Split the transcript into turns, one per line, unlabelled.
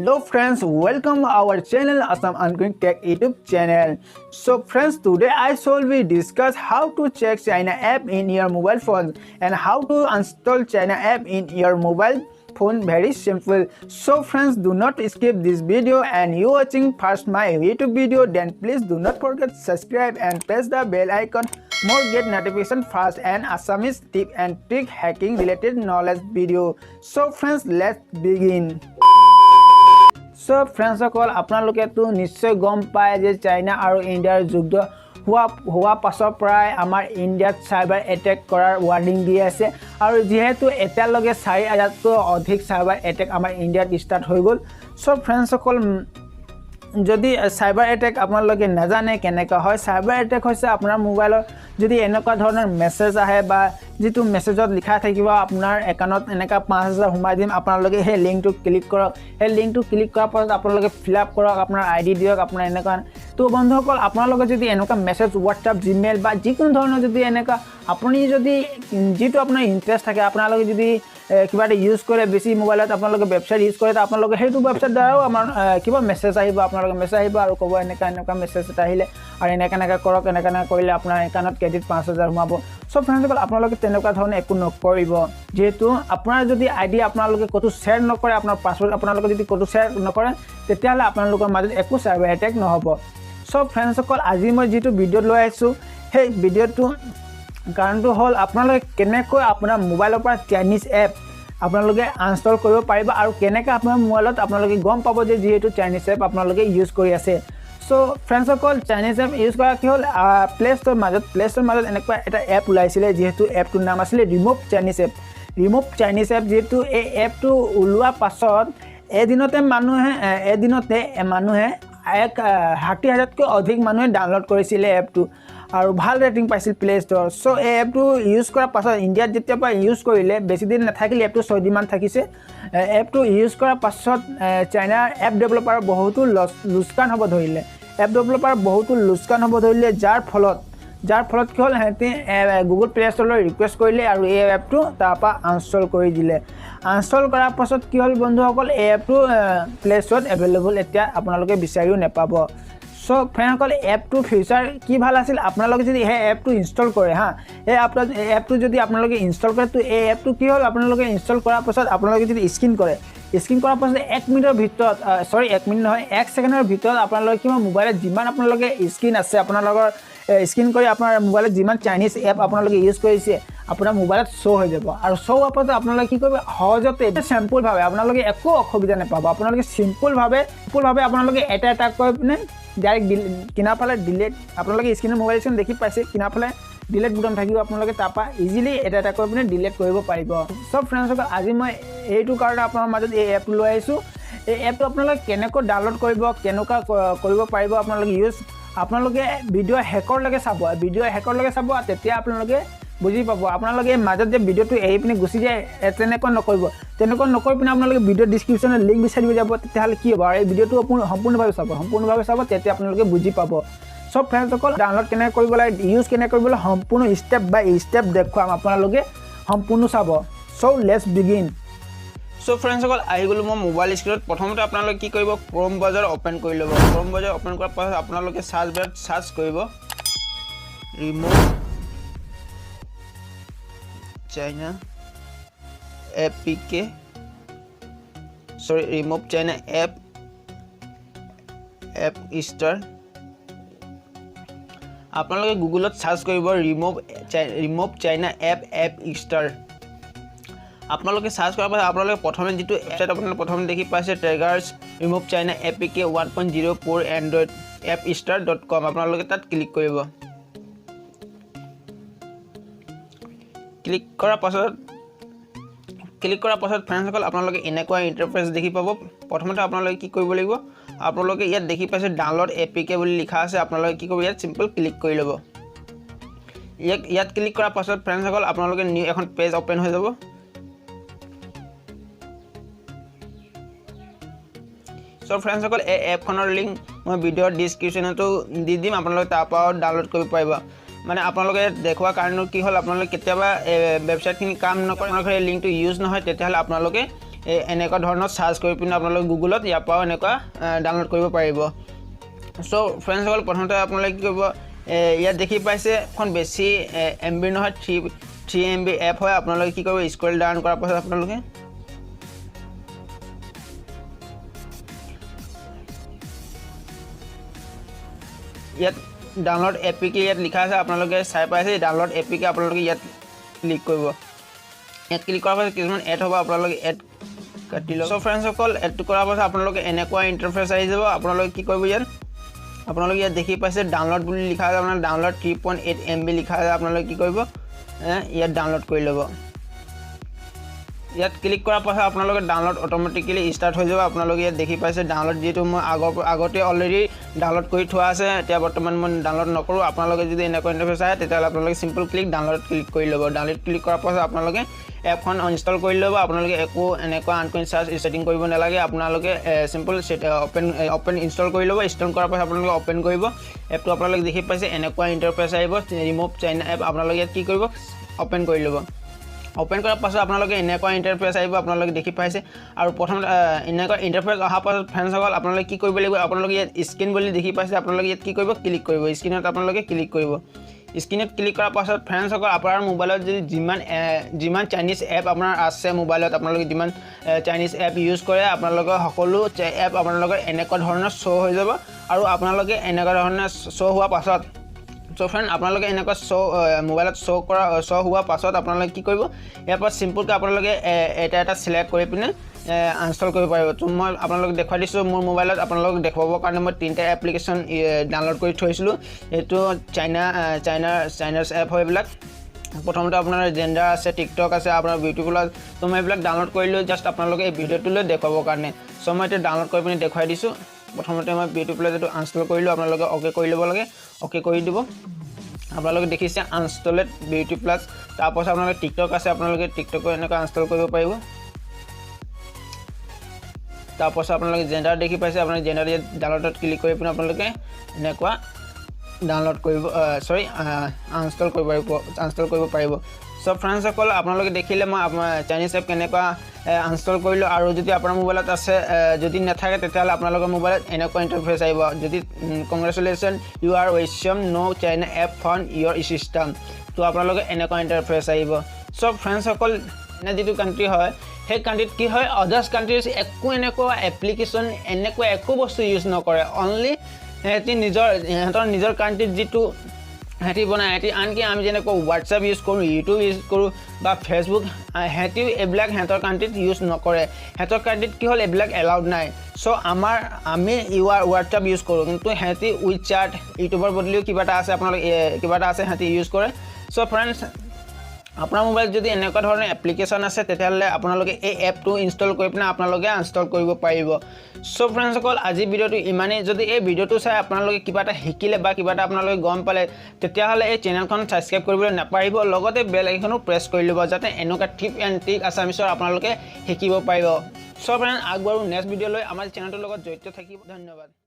Hello friends, welcome to our channel Assam Uncoin Tech YouTube channel. So friends, today I shall we discuss how to check China app in your mobile phone and how to install China app in your mobile phone. Very simple. So friends, do not skip this video, and you watching first my YouTube video, then please do not forget to subscribe and press the bell icon. More get notification fast and Assamese tip and trick hacking related knowledge video. So friends, let's begin. So friends, আপোনালোকে তো নিশ্চয় গম পায় যে China আৰু ইণ্ডিয়াৰ যুদ্ধ হোৱা পাছৰ পৰাই আমাৰ ইণ্ডিয়াত সাইবাৰ এটেক কৰাৰ ৱাৰ্নিং দি আছে আৰু যেহেতু এতিয়ালৈকে 4000তকৈ অধিক সাইবাৰ এটেক আমাৰ ইণ্ডিয়াত ষ্টাৰ্ট হৈ গ'ল। সো ফ্ৰেণ্ডছ যদি সাইবাৰ এটেক আপোনালোকে নাজানে কেনেকৈ হয়, সাইবাৰ এটেক হৈছে আপোনাৰ মোবাইলৰ যদি এনেকুৱা ধৰণৰ মেছেজ আহে বা যেটো মেছেজত লিখা থাকিব আপোনাৰ একাউণ্টত এনেকা 5000 সোমাই দিম, আপোনালোকে সেই লিংকটো ক্লিক কৰক। সেই লিংকটো ক্লিক কৰাৰ পাছত আপোনালোকে ফিল আপ কৰক, আপোনাৰ আইডি দিয়ক, আপোনাৰ এনেকুৱা। তো বন্ধুসকল, আপোনালোকে যদি এনেকুৱা মেছেজ হোৱাটছআপ জিমেইল বা যিকোনো ধৰণৰ যদি এনেকুৱা আপুনি যদি যেটো আপোনাৰ ইন্টাৰেষ্ট থাকে, আপোনালোকে যদি কিবা এটা ইউজ কৰে বেছি মোবাইলত আপোনালোকে ওয়েবসাইট ইউজ কৰে, আপোনালোকে সেইটো ওয়েবসাইট দ্বাৰাও আমাৰ কিবা মেছেজ আহিব, আপোনালোকে মেছেজ আহিব আৰু ক'ব এনেকুৱা মেছেজ এটা আহিলে আৰু এনেকা কৰক, এনেকা কৰিলে আপোনাৰ একাউণ্টত ক্ৰেডিট 5000 সোমাব। সব ফ্ৰেণ্ডসকল, আপোনালোকে তেনেকুৱা ধৰণে একো নকৰিব। যেহেতু আপোনাৰ যদি আইডি আপোনালোকে ক'তো শ্বেয়াৰ নকৰে, আপোনাৰ পাছৱৰ্ড আপোনালোকে যদি ক'তো শ্বেয়াৰ নকৰে, তেতিয়াহ'লে আপোনালোকৰ মাজত একো সাইবাৰ এটেক নহ'ব। সব ফ্ৰেণ্ডসকল, আজি মই যেটো ভিডিঅ' লৈ আহিছোঁ, সেই ভিডিঅ'টো কাৰণটো হ'ল আপোনালোকে কেনেকৈ আপোনাৰ মোবাইলৰ পৰা চাইনিজ এপ আপোনালোকে ইনষ্টল কৰিব পাৰিব আৰু কেনেকৈ আপোনাৰ মোবাইলত আপোনালোকে গম পাব যে যেহেতু চাইনিজ এপ আপোনালোকে ইউজ কৰি আছে। সো ফ্ৰেণ্ডসকল, চাইনিজ এপ ইউজ কৰা কি হ'ল, প্লে ষ্ট'ৰ মাজত এনেকুৱা এটা এপ ওলাইছিলে, যেহেতু এপটোৰ নাম আছিলে remove Chinese app. Remove Chinese app যেহেতু এই এপটো ওলোৱাৰ পাছত এদিনতে মানুহে 60,000তকৈ অধিক মানুহে ডাউনলোড কৰিছিলে এপটো আৰু ভাল ৰেটিং পাইছিল প্লে ষ্ট'ৰ। সো এই এপটো ইউজ কৰাৰ পাছত ইণ্ডিয়াত যেতিয়া পৰা ইউজ কৰিলে, বেছি দিন নাথাকিলে, এপটো 6 দিনমান থাকিছে। এপটো ইউজ কৰাৰ পাছত চাইনাৰ এপ ডেভেলপাৰৰ বহুতো লোকচান হ'ব ধৰিলে, যাৰ ফলত কি হ'ল, সিহঁতে গুগল প্লে ষ্ট'ৰলৈ ৰিকুৱেষ্ট কৰিলে আৰু এই এপটো তাৰপৰা আনষ্টল কৰি দিলে। আনষ্টল কৰাৰ পাছত কি হ'ল বন্ধুসকল, এই এপটো প্লে ষ্ট'ৰত এভেইলেবল এতিয়া আপোনালোকে বিচাৰিও নাপাব। সো ফ্ৰেণ্ডসকল, এপটোৰ ফিচাৰ কি ভাল আছিল, আপোনালোকে যদি সেই এপটো ইনষ্টল কৰে এই এপটো যদি আপোনালোকে ইনষ্টল কৰে, তো এই এপটো কি হ'ল, আপোনালোকে ইনষ্টল কৰাৰ পাছত আপোনালোকে যদি স্ক্ৰীন কৰাৰ পাছত 1 মিনিটৰ ভিতৰত 1 ছেকেণ্ডৰ ভিতৰত আপোনালোকে কিবা মোবাইলত যিমান আপোনালোকে স্ক্ৰীন আছে, আপোনালোকৰ স্ক্ৰীন কৰি আপোনাৰ মোবাইলত যিমান চাইনিজ এপ আপোনালোকে ইউজ কৰিছে আপোনাৰ মোবাইলত শ্ব' হৈ যাব। আৰু শ্ব' হোৱাৰ পাছত আপোনালোকে কি কৰিব, সহজতে চিম্পলভাৱে আপোনালোকে একো অসুবিধা নাপাব। আপোনালোকে চিম্পলভাৱে আপোনালোকে এটা কৈ পিনে ডাইৰেক্ট কিনাৰ ফালে ডিলেট, আপোনালোকে স্ক্ৰীনৰ মোবাইল স্ক্ৰীন দেখি পাইছে, কিনাৰ ফালে ডিলেট বুটাম থাকিব, আপোনালোকে তাৰপৰা ইজিলি এটা কৈ পিনে ডিলেট কৰিব পাৰিব। সব ফ্ৰেণ্ডসকল, আজি মই এইটো কাৰণে আপোনাৰ মাজত এই এপটো লৈ আহিছোঁ। এই এপটো আপোনালোকে কেনেকৈ ডাউনলোড কৰিব, কেনেকুৱা কৰিব পাৰিব আপোনালোকে ভিডিঅ' শেষলৈকে চাব, তেতিয়া আপোনালোকে বুজি পাব। আপোনালোকে চাব যে ভিডিঅ'টো এৰি পিনে গুচি যায়, তেনেকুৱা নকৰি পিনে আপোনালোকে ভিডিঅ' ডিছক্ৰিপশ্যনত লিংক বিচাৰিব যাব, তেতিয়াহ'লে কি হ'ব, আৰু এই ভিডিঅ'টো সম্পূৰ্ণভাৱে চাব, তেতিয়া আপোনালোকে বুজি পাব। সব ফ্ৰেণ্ডসকল, ডাউনলোড কেনেকৈ কৰিব লাগে, ইউজ কেনেকৈ কৰিব লাগে, সম্পূৰ্ণ ষ্টেপ বাই ষ্টেপ দেখুৱাম, আপোনালোকে সম্পূৰ্ণ চাব। So let's begin. সো ফ্ৰেণ্ডসকল, আহি গ'লোঁ মই মোবাইল স্ক্ৰীনত। প্ৰথমতে আপোনালোকে কি কৰিব, ক্ৰ'ম ব্ৰাউজাৰ অ'পেন কৰি ল'ব। ক্ৰ'ম ব্ৰাউজাৰ অ'পেন কৰাৰ পাছত আপোনালোকে চাৰ্চ বাৰত চাৰ্চ কৰিব ৰিমুভ চাইনা এপ ষ্টাৰ। আপোনালোকে গুগলত চাৰ্চ কৰিব ৰিমুভ চাইনা এপ ষ্টাৰ। আপোনালোকে চাৰ্চ কৰাৰ পাছত আপোনালোকে প্ৰথমে যেটো ৱেবছাইট আপোনালোকে প্ৰথমে দেখি পাইছে, ট্ৰেগাৰ্ছ ৰিমুভ চাইনা APK 1.04 এণ্ড্ৰইড appstar.com, আপোনালোকে তাত ক্লিক কৰিব। ক্লিক কৰাৰ পাছত ফ্ৰেণ্ডসকল, আপোনালোকে এনেকুৱা ইণ্টাৰফেচ দেখি পাব। প্ৰথমতে আপোনালোকে কি কৰিব লাগিব, আপোনালোকে ইয়াত দেখি পাইছে ডাউনলোড APK বুলি লিখা আছে, আপোনালোকে কি কৰিব, ইয়াত চিম্পল ক্লিক কৰি ল'ব। ইয়াত ক্লিক কৰাৰ পাছত ফ্ৰেণ্ডসকল, আপোনালোকে নিউ এখন পেজ অ'পেন হৈ যাব। সো ফ্ৰেণ্ডসকল, এই এপখনৰ লিংক মই ভিডিঅ'ৰ ডিছক্ৰিপশ্যনতো দি দিম, আপোনালোকে তাৰপৰাও ডাউনলোড কৰিব পাৰিব। মানে আপোনালোকে দেখুৱা কাৰণ কি হ'ল আপোনালোকে কেতিয়াবা ওয়েবসাইট খিনি কাম নকৰে আপোনালোকৰ এই লিংকটো ইউজ নহয় তেতিয়াহলে আপোনালোকে এনেকুৱা ধৰণৰ সাৰ্চ কৰি পিনে আপোনালোকে গুগলত ইয়াৰ পৰা এনেকুৱা ডাউনলোড কৰিব পাৰিব সো ফ্ৰেন্ডছ সকল প্ৰথমতে আপোনালোকে কি কৰিব ইয়াত দেখি পাইছে এখন বেছি MB নহয় 3 MB এপ হয় আপোনালোকে কি কৰিব স্ক্ৰল ডাউন কৰাৰ পাছত আপোনালোকে ইয়াত ডাউনলোড APK ইয়াত লিখা আছে আপোনালোকে চাই পাইছে ডাউনলোড APK আপোনালোকে ইয়াত ক্লিক কৰিব ইয়াত ক্লিক কৰাৰ পাছত কিছুমান এড হ'ব আপোনালোকে এড কাটি লওক সো ফ্ৰেন্ডছ সকল এড কৰাৰ পাছত আপোনালোকে এনেকুৱা ইন্টাৰফেস আহি যাব আপোনালোকে কি কৰিব ইয়াত আপোনালোকে ইয়াত দেখি পাইছে ডাউনলোড বুলি লিখা আছে আপোনাৰ ডাউনলোড 3.8 MB লিখা আছে আপোনালোকে কি কৰিব ইয়াত ডাউনলোড কৰি ল'ব ইয়াত ক্লিক কৰাৰ পাছত আপোনালোকে ডাউনলোড অটোমেটিক্যালি স্টাৰ্ট হৈ যাব আপোনালোকে ইয়াত দেখি পাইছে ডাউনলোড যেটো মই আগতে অলৰেডি ডাউনলোড কৰি থোৱা আছে এতিয়া বৰ্তমান মই ডাউনলোড নকৰো আপোনালোকে যদি এনেকুৱা ইন্টাৰফেস আহে তেতিয়া আপোনালোকে সিম্পল ক্লিক ডাউনলোড ক্লিক কৰি ল'ব ডাউনলোড ক্লিক কৰাৰ পাছত আপোনালোকে এপখন ইনষ্টল কৰি ল'ব আপোনালোকে একো এনেকুৱা আনকনচিয়াছ সেটিং কৰিব নালাগে আপোনালোকে সিম্পল ওপেন ইনষ্টল কৰি ল'ব ইনষ্টল কৰাৰ পাছত আপোনালোকে ওপেন কৰিব এপটো আপোনালোকে দেখি পাইছে এনেকুৱা ইন্টাৰফেস আহিব ৰিমুভ চাইনা এপ আপোনালোকে ইয়াত কি কৰিব ওপেন কৰি ল'ব ওপেন কৰাৰ পাছত আপোনালোকে এনেকুৱা ইন্টাৰফেস আহিব আপোনালোকে দেখি পাইছে আৰু প্ৰথম এনেকুৱা ইন্টাৰফেস অহাৰ পাছত ফ্ৰেন্ডছ সকল আপোনালোকে কি কৰিব লাগিব আপোনালোকে ইয়াত স্ক্ৰিন বুলি দেখি পাইছে আপোনালোকে ইয়াত কি কৰিব ক্লিক কৰিব স্ক্ৰিনত আপোনালোকে ক্লিক কৰিব স্ক্ৰিনত ক্লিক কৰাৰ পাছত ফ্ৰেন্ডছ সকল আপোনাৰ মোবাইলত যদি যিমান চাইনিজ এপ আপোনাৰ আছে মোবাইলত আপোনালোকে যিমান চাইনিজ এপ ইউজ কৰে আপোনালোকৰ সকলো এপ আপোনালোকৰ এনেকুৱা ধৰণৰ শ্ব' হৈ যাব আৰু আপোনালোকে এনেকুৱা ধৰণৰ শ্ব' হোৱাৰ পাছত সো ফ্ৰেন্ড আপোনালোকে এনেকুৱা মোবাইলত শ্ব' হোৱাৰ পাছত আপোনালোকে কি কৰিব ইয়াৰ পৰা সিম্পলকৈ আপোনালোকে এটা সিলেক্ট কৰি পিনে ইনষ্টল কৰিব পাৰিব তো মই আপোনালোকক দেখাই দিছো মোৰ মোবাইলত আপোনালোকক দেখাবৰ কাৰণে মই তিনটা এপ্লিকেশন ডাউনলোড কৰি থৈছিলো এটো চাইনাছ এপ হয় এইবিলাক প্ৰথমতে আপোনাৰ জেন্ডাৰ আছে টিকটক আছে আপোনাৰ বিউটিফুল তো মই এইবিলাক ডাউনলোড কৰিলো জাস্ট আপোনালোকে এই ভিডিওটো লৈ দেখাবৰ কাৰণে সো মই এটা ডাউনলোড কৰি পিনে দেখাই দিছো প্ৰথমতে মই বিউটিফুল যেটো ইনষ্টল কৰিলো আপোনালোকে ওকে কৰি ল'ব লাগে ওকে কৰি দিব আপোনালোকে দেখিছে ইনষ্টলেড বিউটি প্লাস তাৰপাছত আপোনালোকে টিকটক আছে আপোনালোকে টিকটক এনেকৈ ইনষ্টল কৰিব পাৰিব তাৰপাছত আপোনালোকে জেন্ডাৰ দেখি পাইছে আপোনালোকে জেন্ডাৰ ডাউনলোডত ক্লিক কৰি পিনে আপোনালোকে এনেকুৱা ডাউনলোড কৰিব ইনষ্টল কৰিব পাৰিব সো ফ্ৰেন্ডছ সকল আপোনালোকে দেখিলে মই চাইনিজ এপ কেনেকুৱা ইনষ্টল কৰিলো আৰু যদি আপোনাৰ মোবাইলত আছে যদি নাথাকে তেতিয়াহলে আপোনালোকৰ মোবাইলত এনেকুৱা ইন্টাৰফেস আহিব যদি congratulation you are welcome no China app found your system তো আপোনালোকে এনেকুৱা ইন্টাৰফেস আহিব সো ফ্ৰেন্ডছ সকল এনে যেটো কান্ট্ৰি হয় সেই কান্ট্ৰিত কি হয় আদাৰ্স কান্ট্ৰিজ একো এনেকুৱা এপ্লিকেশন এনেকুৱা একো বস্তু ইউজ নকৰে অনলি হেতি নিজৰ কান্ট্ৰিত যেটো হেতি বনায় হেতি আনকি আমি যেনেকৈ WhatsApp ইউজ কৰোঁ YouTube ইউজ কৰোঁ বা Facebook হেতি এবিলাক হেতৰ কান্ট্ৰিত ইউজ নকৰে হেতৰ কান্ট্ৰিত কি হল এবিলাক এলাউড নাই সো আমি WhatsApp ইউজ কৰোঁ কিন্তু হেতি WeChat ইউটিউবৰ বদলিও কিবা এটা আছে আপোনালোকে কিবা এটা আছে হেতি ইউজ কৰে সো ফ্ৰেন্ডছ আপোনাৰ মোবাইল যদি এনেকুৱা ধৰণৰ এপ্লিকেশন আছে তেতিয়াহলে আপোনালোকে এই এপটো ইনষ্টল কৰি পিনে আপোনালোকে ইনষ্টল কৰিব পাৰিব সো ফ্ৰেন্ডছ সকল আজি ভিডিওটো ইমানেই যদি এই ভিডিওটো চাই আপোনালোকে কিবা এটা শিকিলে বা কিবা এটা আপোনালোকে গম পালে তেতিয়াহলে এই চেনেলখন সাবস্ক্ৰাইব কৰিবলৈ নাপাৰিব লগতে বেল আইকনো প্ৰেছ কৰি ল'ব যাতে এনেকুৱা টিপ এণ্ড ট্ৰিক আছামিছৰ আপোনালোকে শিকিব পাৰিব সো ফ্ৰেন্ড আগবাৰো নেক্সট ভিডিও লৈ আমাৰ চেনেলটোৰ লগত জড়িত থাকিব ধন্যবাদ